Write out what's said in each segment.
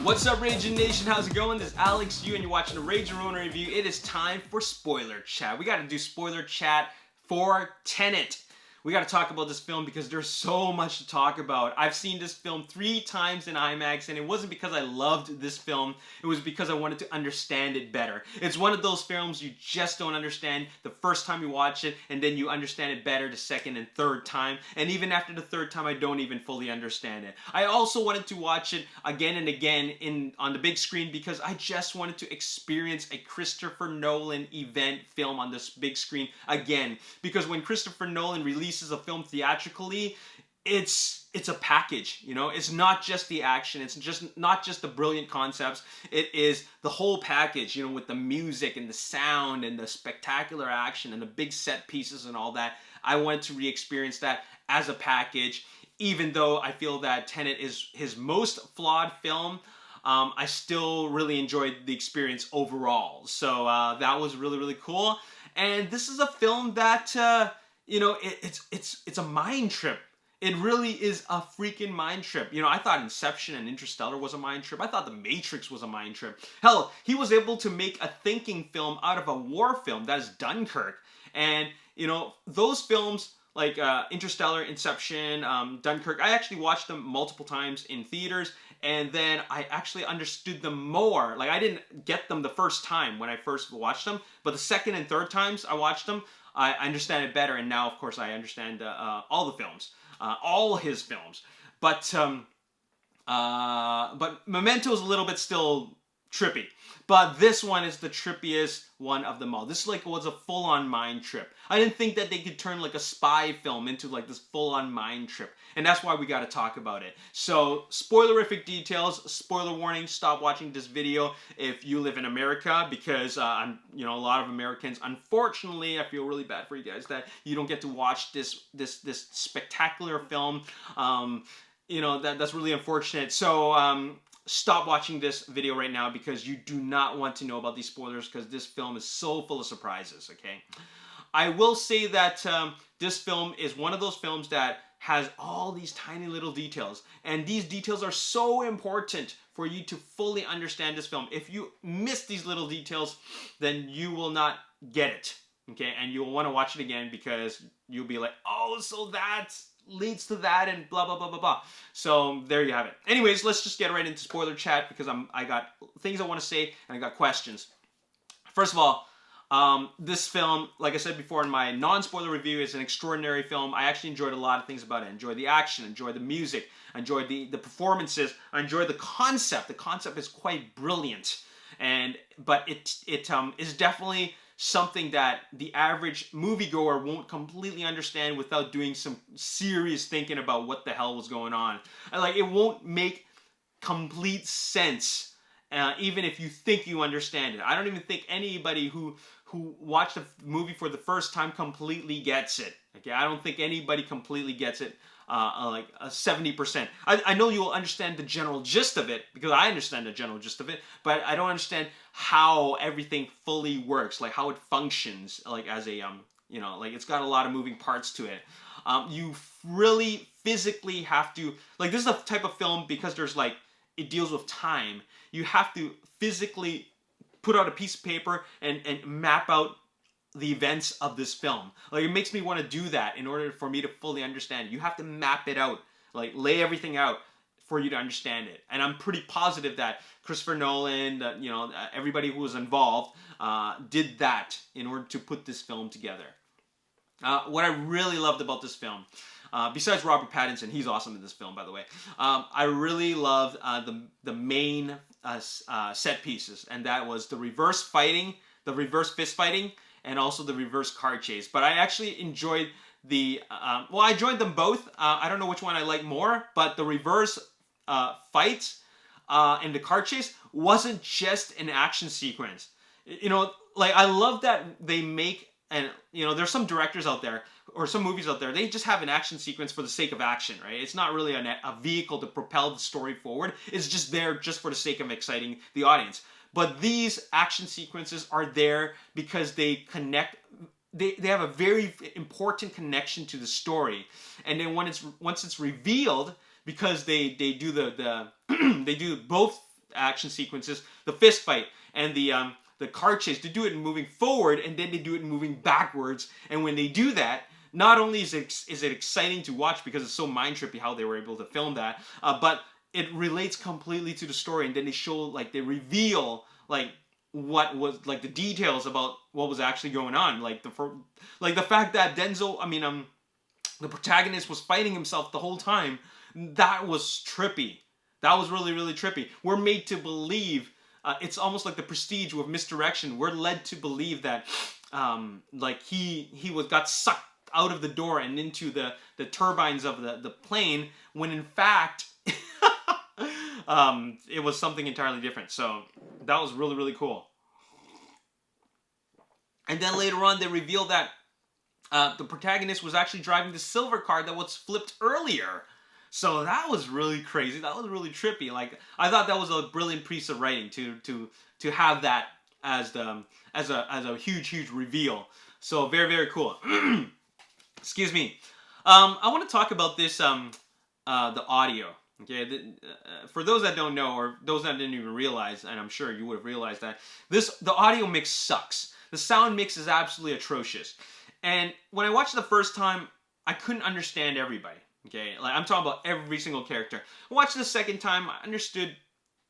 What's up, Ragin Nation? How's it going? This is Alex Yu, and you're watching a Ragin Ronin review. It is time for spoiler chat. We got to do spoiler chat for Tenet. We got to talk about this film because there's so much to talk about. I've seen this film 3 times in IMAX, and it wasn't because I loved this film. It was because I wanted to understand it better. It's one of those films you just don't understand the first time you watch it, and then you understand it better the second and third time. And even after the third time, I don't even fully understand it. I also wanted to watch it again and again on the big screen because I just wanted to experience a Christopher Nolan event film on this big screen again. Because when Christopher Nolan releases a film theatrically, it's a package, you know. It's not just the action, it's just not just the brilliant concepts, it is the whole package, you know, with the music and the sound and the spectacular action and the big set pieces and all that. I wanted to re-experience that as a package. Even though I feel that Tenet is his most flawed film, I still really enjoyed the experience overall. So that was really, really cool. And this is a film that you know, it's a mind trip. It really is a freaking mind trip. You know, I thought Inception and Interstellar was a mind trip. I thought The Matrix was a mind trip. Hell, he was able to make a thinking film out of a war film, that is Dunkirk. And, you know, those films like Interstellar, Inception, Dunkirk, I actually watched them multiple times in theaters, and then I actually understood them more. Like, I didn't get them the first time when I first watched them, but the second and third times I watched them, I understand it better, and now, of course, I understand all the films, all his films. But Memento is a little bit still trippy. But this one is the trippiest one of them all. This was a full-on mind trip. I didn't think that they could turn like a spy film into like this full-on mind trip. And that's why we got to talk about it. So, spoilerific details, spoiler warning, stop watching this video if you live in America, because you know, a lot of Americans, unfortunately, I feel really bad for you guys that you don't get to watch this spectacular film. You know, that's really unfortunate. So, stop watching this video right now because you do not want to know about these spoilers, because this film is so full of surprises, okay? I will say that this film is one of those films that has all these tiny little details, and these details are so important for you to fully understand this film. If you miss these little details, then you will not get it, okay? And you'll want to watch it again because you'll be like, oh, so that leads to that and blah, blah, blah, blah, blah. So there you have it. Anyways, let's just get right into spoiler chat because I got things I want to say and I got questions. First of all, this film, like I said before in my non-spoiler review, is an extraordinary film. I actually enjoyed a lot of things about it. I enjoyed the action, enjoyed the music, I enjoyed the performances, I enjoyed the concept. The concept is quite brilliant, but it is definitely something that the average moviegoer won't completely understand without doing some serious thinking about what the hell was going on. Like, it won't make complete sense, even if you think you understand it. I don't even think anybody who watched the movie for the first time completely gets it. Okay, I don't think anybody completely gets it. Like 70%. I know you'll understand the general gist of it because I understand the general gist of it, but I don't understand how everything fully works, like how it functions, like as a you know, like it's got a lot of moving parts to it. You really physically have to, like, this is a type of film because there's like, it deals with time. You have to physically put out a piece of paper and map out the events of this film. Like, it makes me want to do that in order for me to fully understand it. You have to map it out, like lay everything out for you to understand it. And I'm pretty positive that Christopher Nolan, you know, everybody who was involved did that in order to put this film together. What I really loved about this film, besides Robert Pattinson, he's awesome in this film, by the way. I really loved the main set pieces, and that was the reverse fighting, the reverse fist fighting, and also the reverse car chase. But I actually enjoyed well, I enjoyed them both. I don't know which one I like more, but the reverse fight and the car chase wasn't just an action sequence. You know, like, I love that they make, and you know, there's some directors out there or some movies out there, they just have an action sequence for the sake of action, right? It's not really a vehicle to propel the story forward. It's just there just for the sake of exciting the audience. But these action sequences are there because they connect. They have a very important connection to the story, and then once it's revealed, because they do they do both action sequences, the fist fight and the car chase. They do it in moving forward, and then they do it in moving backwards. And when they do that, not only is it exciting to watch because it's so mind trippy how they were able to film that, but it relates completely to the story. And then they show, like, they reveal, like, what was, like, the details about what was actually going on, like the fact that the protagonist was fighting himself the whole time. That was trippy. That was really, really trippy. We're made to believe, it's almost like the Prestige with misdirection. We're led to believe that like he got sucked out of the door and into the turbines of the plane, when in fact it was something entirely different. So that was really, really cool. And then later on, they revealed that the protagonist was actually driving the silver car that was flipped earlier. So that was really crazy. That was really trippy. Like, I thought that was a brilliant piece of writing to have that as a huge reveal. So very, very cool. Excuse me. I want to talk about this the audio. Okay, for those that don't know, or those that didn't even realize, and I'm sure you would have realized that, the audio mix sucks. The sound mix is absolutely atrocious. And when I watched it the first time, I couldn't understand everybody. Okay, like, I'm talking about every single character. I watched it the second time, I understood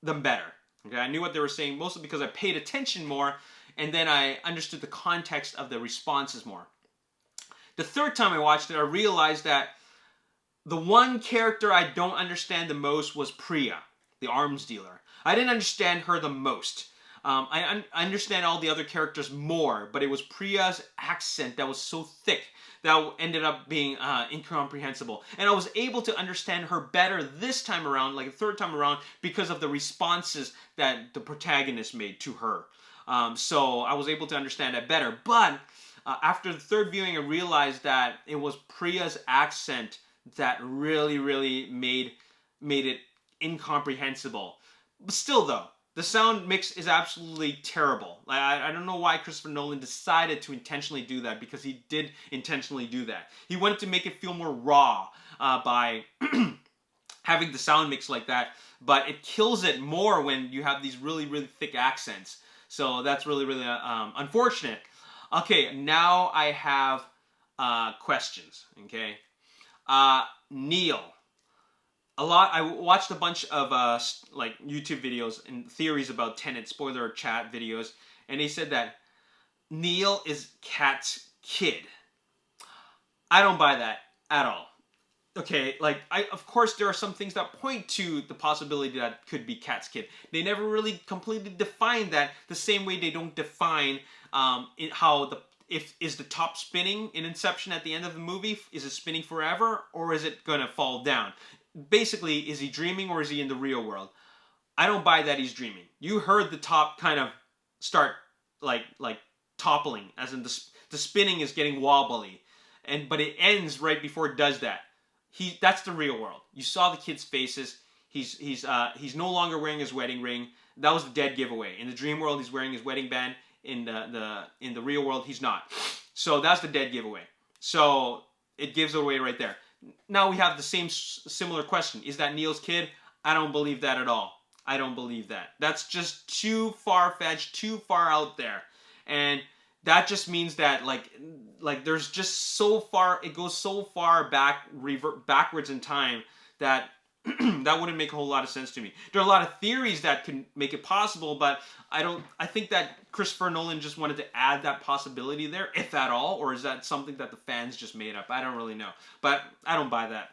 them better. Okay, I knew what they were saying, mostly because I paid attention more, and then I understood the context of the responses more. The third time I watched it, I realized that the one character I don't understand the most was Priya, the arms dealer. I didn't understand her the most. I understand all the other characters more, but it was Priya's accent that was so thick that ended up being incomprehensible. And I was able to understand her better this time around, like the third time around, because of the responses that the protagonist made to her. So I was able to understand that better. But after the third viewing, I realized that it was Priya's accent that really made it incomprehensible. But still, though, the sound mix is absolutely terrible. I don't know why Christopher Nolan decided to intentionally do that, because he did intentionally do that. He wanted to make it feel more raw by having the sound mix like that, but it kills it more when you have these really thick accents. So that's really unfortunate. Okay, now I have questions. Okay, Neil. I watched a bunch of like YouTube videos and theories about Tenet Spoiler Chat videos, and they said that Neil is Kat's kid. I don't buy that at all. Okay, like, of course there are some things that point to the possibility that could be Kat's kid. They never really completely define that, the same way they don't define is the top spinning in Inception at the end of the movie, is it spinning forever, or is it gonna fall down? Basically, is he dreaming or is he in the real world? I don't buy that he's dreaming. You heard the top kind of start like toppling, as in the spinning is getting wobbly, but it ends right before it does that. That's the real world. You saw the kids' faces. He's no longer wearing his wedding ring. That was the dead giveaway. In the dream world, he's wearing his wedding band. In the real world, he's not. So that's the dead giveaway. So it gives it away right there. Now we have the similar question. Is that Neil's kid? I don't believe that at all. I don't believe that. That's just too far-fetched, too far out there. And that just means that like there's just so far, it goes so far backwards in time that that wouldn't make a whole lot of sense to me. There are a lot of theories that can make it possible, but I think that Christopher Nolan just wanted to add that possibility there, if at all, or is that something that the fans just made up? I don't really know, but I don't buy that.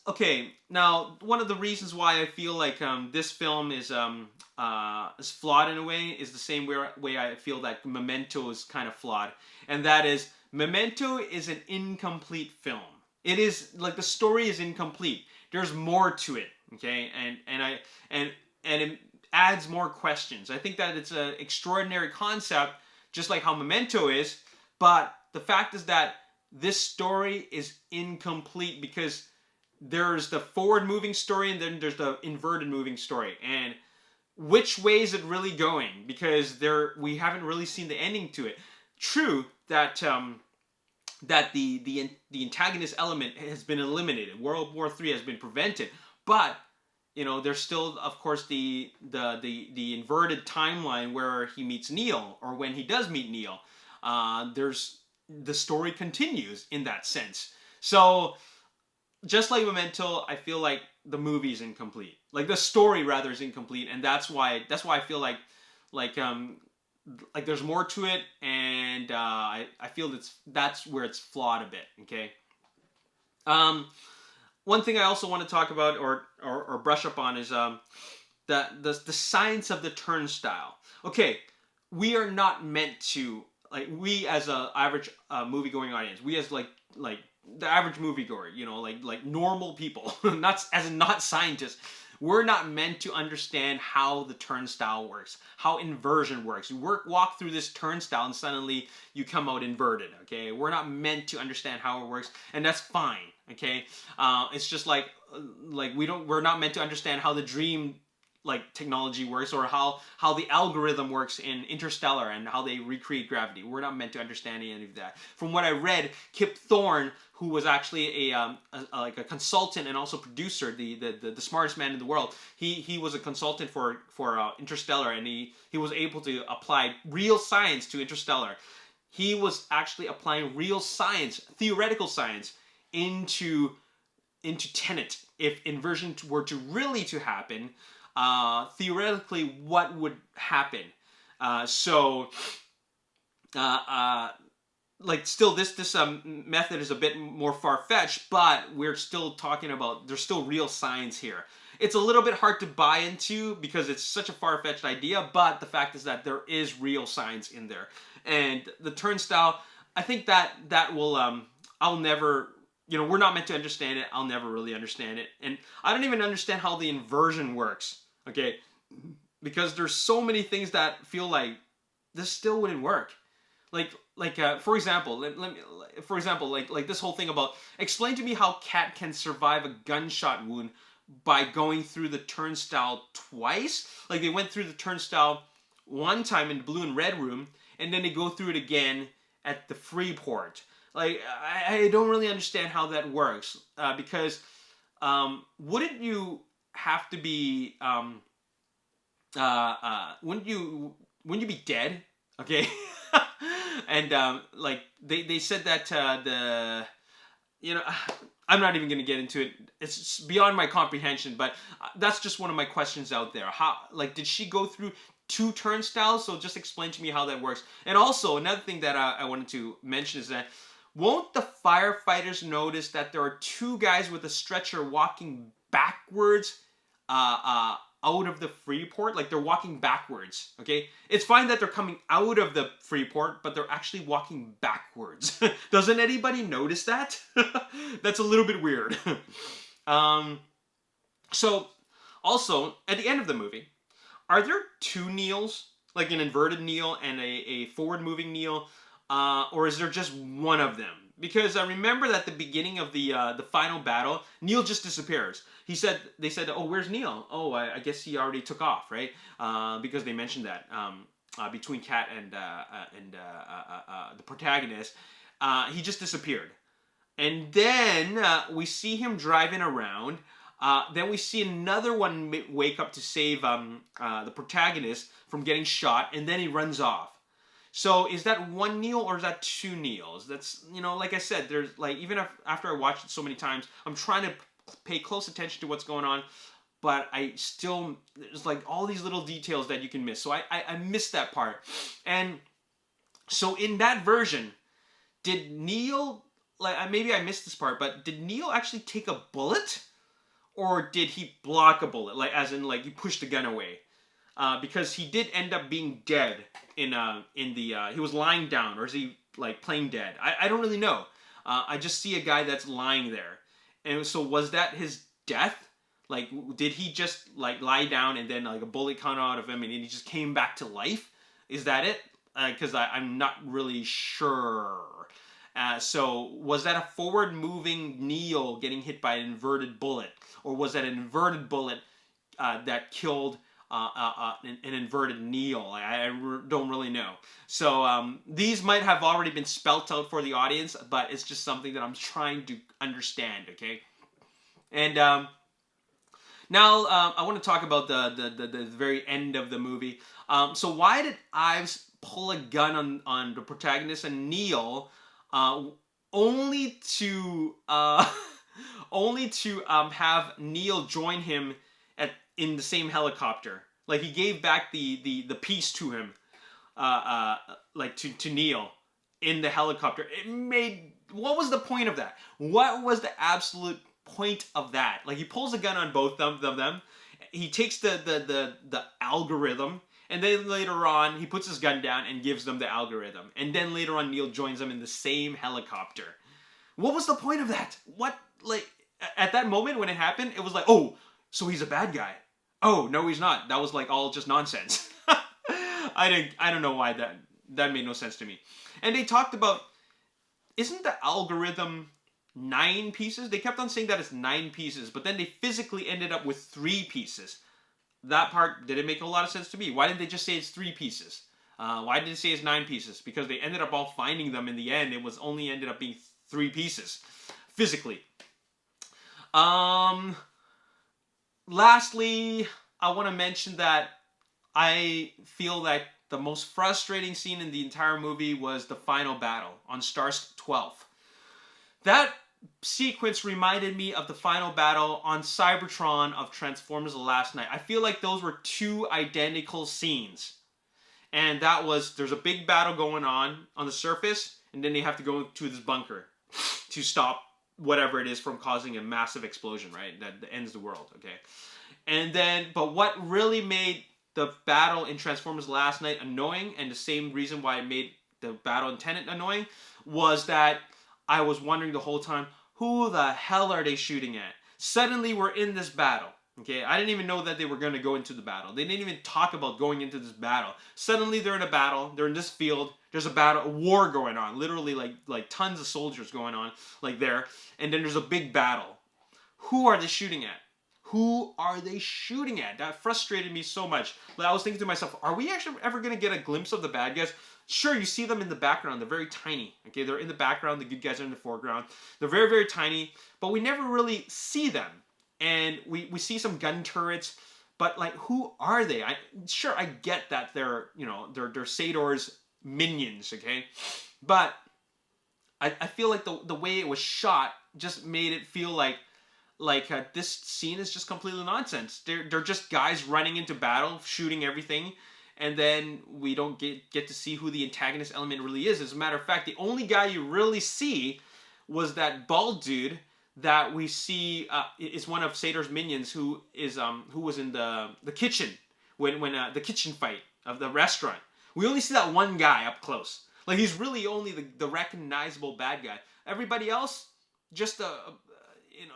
Okay, now one of the reasons why I feel like this film is flawed in a way is the same way I feel that Memento is kind of flawed, and that is Memento is an incomplete film. It is like the story is incomplete. There's more to it, okay, and it adds more questions. I think that it's an extraordinary concept, just like how Memento is. But the fact is that this story is incomplete because there's the forward-moving story and then there's the inverted moving story. And which way is it really going? Because we haven't really seen the ending to it. True that the antagonist element has been eliminated. World War III has been prevented. but there's still, of course, the inverted timeline where he meets Neil, or when he does meet Neil. The story continues in that sense. So just like Memento, I feel like the movie is incomplete. Like the story rather is incomplete, and that's why I feel like there's more to it, and I feel that's where it's flawed a bit. Okay. One thing I also want to talk about or brush up on is the science of the turnstile. Okay, we are not meant to, like, we as a average movie going audience, we as like the average moviegoer, like normal people, not scientists. We're not meant to understand how the turnstile works, how inversion works. You walk through this turnstile and suddenly you come out inverted, okay? We're not meant to understand how it works, and that's fine, okay? It's just like we're not meant to understand how the dream technology works, or how the algorithm works in Interstellar and how they recreate gravity. We're not meant to understand any of that. From what I read, Kip Thorne, who was actually a consultant and also producer, the smartest man in the world, he was a consultant for Interstellar, and he was able to apply real science to Interstellar. He was actually applying real science, theoretical science, into Tenet. If inversion were to really to happen, theoretically, what would happen? Still, this method is a bit more far-fetched, but we're still talking about, there's still real science here. It's a little bit hard to buy into because it's such a far-fetched idea, but the fact is that there is real science in there. And the turnstile, I think that will, I'll never, we're not meant to understand it. I'll never really understand it. And I don't even understand how the inversion works, okay? Because there's so many things that feel like this still wouldn't work. For example, like this whole thing about, explain to me how Kat can survive a gunshot wound by going through the turnstile twice. Like, they went through the turnstile one time in the blue and red room, and then they go through it again at the Freeport. Like, I don't really understand how that works, because wouldn't you have to be wouldn't you be dead? Okay. And they said that I'm not even going to get into it. It's beyond my comprehension, but that's just one of my questions out there. How, did she go through 2 turnstiles? So just explain to me how that works. And also, another thing that I wanted to mention is that, won't the firefighters notice that there are 2 guys with a stretcher walking backwards out of the Freeport? Like, they're walking backwards, okay? It's fine that they're coming out of the Freeport, but they're actually walking backwards. Doesn't anybody notice that? That's a little bit weird. So, also, at the end of the movie, are there 2 Neils? Like an inverted Neil and a forward-moving Neil? Or is there just one of them? Because I remember that at the beginning of the final battle, Neil just disappears. They said, oh, where's Neil? Oh, I guess he already took off, right? Because they mentioned that between Kat and the protagonist, he just disappeared. And then we see him driving around. Then we see another one wake up to save the protagonist from getting shot, and then he runs off. So is that 1 Neil or is that 2 Neils? That's, like I said, there's even after I watched it so many times, I'm trying to pay close attention to what's going on, but there's all these little details that you can miss. So I missed that part. And so in that version, did Neil, maybe I missed this part, but did Neil actually take a bullet? Or did he block a bullet? He pushed the gun away? Because he did end up being dead he was lying down, or is he playing dead? I don't really know. I just see a guy that's lying there. And so was that his death? Did he just lie down and then a bullet come out of him and he just came back to life? Is that it? Because I'm not really sure. So was that a forward moving Neil getting hit by an inverted bullet? Or was that an inverted bullet that killed an inverted Neil? I don't really know. So these might have already been spelt out for the audience, but it's just something that I'm trying to understand, okay? And Now, I want to talk about the very end of the movie. So why did Ives pull a gun on the protagonist and Neil, only to only to have Neil join him in the same helicopter? Like he gave back the piece to him, like to Neil in the helicopter. What was the point of that? What was the absolute point of that? Like he pulls a gun on both of them. He takes the algorithm, and then later on he puts his gun down and gives them the algorithm. And then later on Neil joins them in the same helicopter. What was the point of that? What, like, at that moment when it happened, it was like, oh, so he's a bad guy. Oh, no, he's not. That was like all just nonsense. I don't know why that made no sense to me. And they talked about, isn't the algorithm 9 pieces? They kept on saying that it's 9 pieces, but then they physically ended up with 3 pieces. That part didn't make a lot of sense to me. Why didn't they just say it's 3 pieces? Why did they say it's 9 pieces? Because they ended up all finding them in the end. It was only ended up being 3 pieces, physically. Lastly, I want to mention that I feel like the most frustrating scene in the entire movie was the final battle on Star 12. That sequence reminded me of the final battle on Cybertron of Transformers The Last Night. I feel like those were 2 identical scenes. And that was, there's a big battle going on the surface, and then they have to go to this bunker to stop whatever it is from causing a massive explosion, right? That ends the world, okay? And then, but what really made the battle in Transformers Last Night annoying, and the same reason why it made the battle in Tenet annoying, was that I was wondering the whole time, who the hell are they shooting at? Suddenly we're in this battle, okay? I didn't even know that they were going to go into the battle. They didn't even talk about going into this battle. Suddenly they're in a battle, they're in this field, there's a battle, a war going on, literally like tons of soldiers going on, like there, and then there's a big battle. Who are they shooting at? Who are they shooting at? That frustrated me so much. Like, I was thinking to myself, are we actually ever going to get a glimpse of the bad guys? Sure, you see them in the background. They're very tiny. Okay, they're in the background. The good guys are in the foreground. They're very, very tiny, but we never really see them. And we see some gun turrets, but like, who are they? Sure, I get that they're Sador's minions, okay? But I feel like the way it was shot just made it feel like this scene is just completely nonsense. They're just guys running into battle, shooting everything, and then we don't get to see who the antagonist element really is. As a matter of fact, the only guy you really see was that bald dude that we see is one of Sador's minions, who was in the kitchen when the kitchen fight of the restaurant. We only see that one guy up close. Like, he's really only the recognizable bad guy. Everybody else, just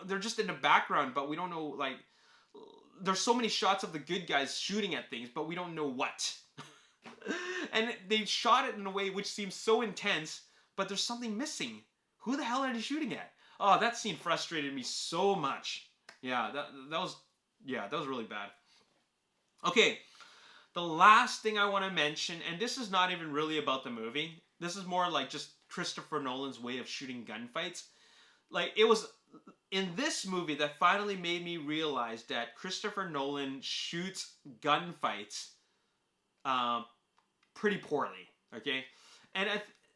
they're just in the background, but we don't know, like, there's so many shots of the good guys shooting at things, but we don't know what. And they shot it in a way which seems so intense, but there's something missing. Who the hell are they shooting at? Oh, that scene frustrated me so much. Yeah, that was really bad. Okay, the last thing I want to mention, and this is not even really about the movie. This is more like just Christopher Nolan's way of shooting gunfights. Like, it was in this movie that finally made me realize that Christopher Nolan shoots gunfights pretty poorly, okay?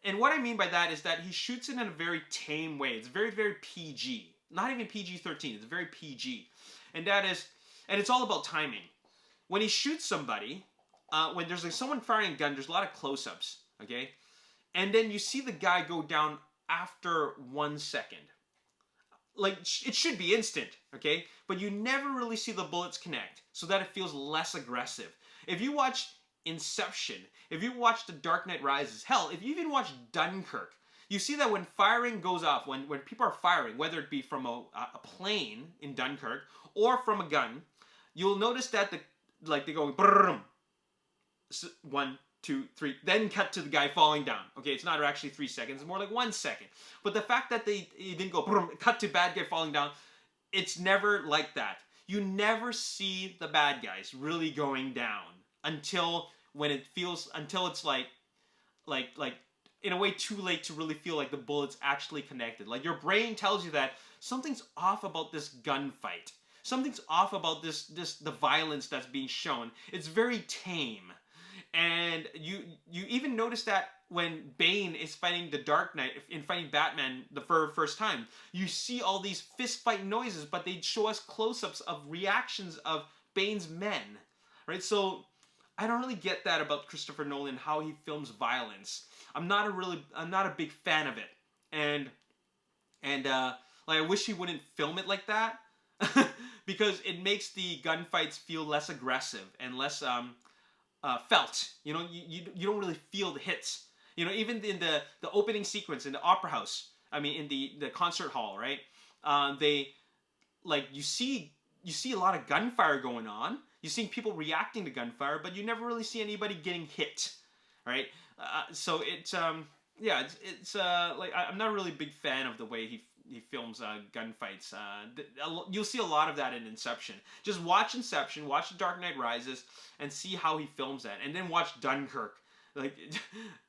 And what I mean by that is that he shoots it in a very tame way. It's very, very PG. Not even PG-13. It's very PG. And it's all about timing. When he shoots somebody, when there's like someone firing a gun, there's a lot of close-ups, okay? And then you see the guy go down after 1 second. Like, it should be instant, okay? But you never really see the bullets connect, so that it feels less aggressive. If you watch Inception, if you watch The Dark Knight Rises, hell, if you even watch Dunkirk, you see that when firing goes off, when people are firing, whether it be from a plane in Dunkirk or from a gun, you'll notice that they're going brrrm, 1, 2, 3, then cut to the guy falling down. Okay, it's not actually 3 seconds, it's more like 1 second. But the fact that they didn't go brrrm, cut to bad guy falling down, it's never like that. You never see the bad guys really going down until it's like in a way too late to really feel like the bullet's actually connected. Like, your brain tells you that something's off about this gunfight. something's off about the violence that's being shown. It's very tame. And you even notice that when Bane is fighting the Dark Knight, in fighting Batman the first time, you see all these fist fight noises, but they show us close-ups of reactions of Bane's men, right? So I don't really get that about Christopher Nolan, how he films violence. I'm not a big fan of it, and like I wish he wouldn't film it like that, because it makes the gunfights feel less aggressive and less felt. You know, you don't really feel the hits. You know, even in the opening sequence in the opera house, I mean in the concert hall, right? They like you see a lot of gunfire going on. You're seeing people reacting to gunfire, but you never really see anybody getting hit, right? So it's yeah, it's like I'm not really a big fan of the way he films gunfights. You'll see a lot of that in Inception. Just watch Inception, watch The Dark Knight Rises, and see how he films that, and then watch Dunkirk. Like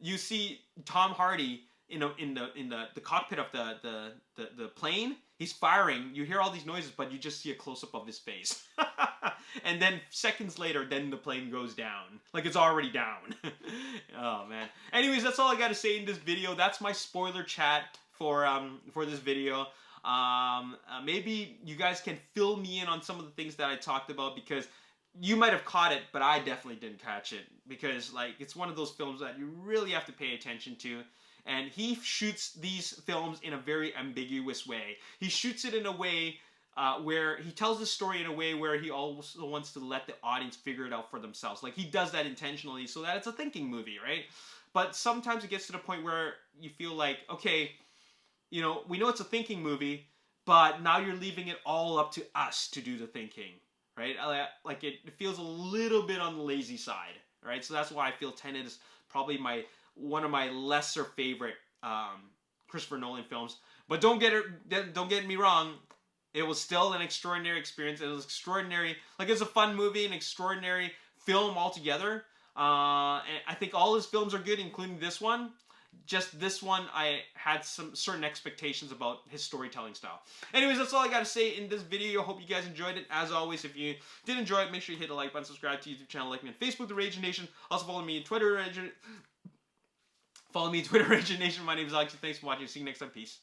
you see Tom Hardy in the cockpit of the plane. He's firing. You hear all these noises, but you just see a close up of his face. And then seconds later, then the plane goes down. Like it's already down. Oh man. Anyways, that's all I got to say in this video. That's my spoiler chat for this video. Maybe you guys can fill me in on some of the things that I talked about, because you might have caught it, but I definitely didn't catch it, because like it's one of those films that you really have to pay attention to. And he shoots these films in a very ambiguous way. He shoots it in a way where he tells the story in a way where he also wants to let the audience figure it out for themselves. Like he does that intentionally so that it's a thinking movie, right? But sometimes it gets to the point where you feel like, okay, you know, we know it's a thinking movie, but now you're leaving it all up to us to do the thinking, right? Like it feels a little bit on the lazy side, right? So that's why I feel Tenet is probably one of my lesser favorite Christopher Nolan films. But don't get me wrong, it was still an extraordinary experience. It was extraordinary. Like, it's a fun movie, an extraordinary film altogether. And I think all his films are good, including this one. Just this one, I had some certain expectations about his storytelling style. Anyways, that's all I got to say in this video. Hope you guys enjoyed it. As always, if you did enjoy it, make sure you hit the like button, subscribe to the YouTube channel, like me on Facebook, The Ragin Nation. Also follow me on Twitter, Ragin Nation. My name is Alex. Thanks for watching. See you next time. Peace.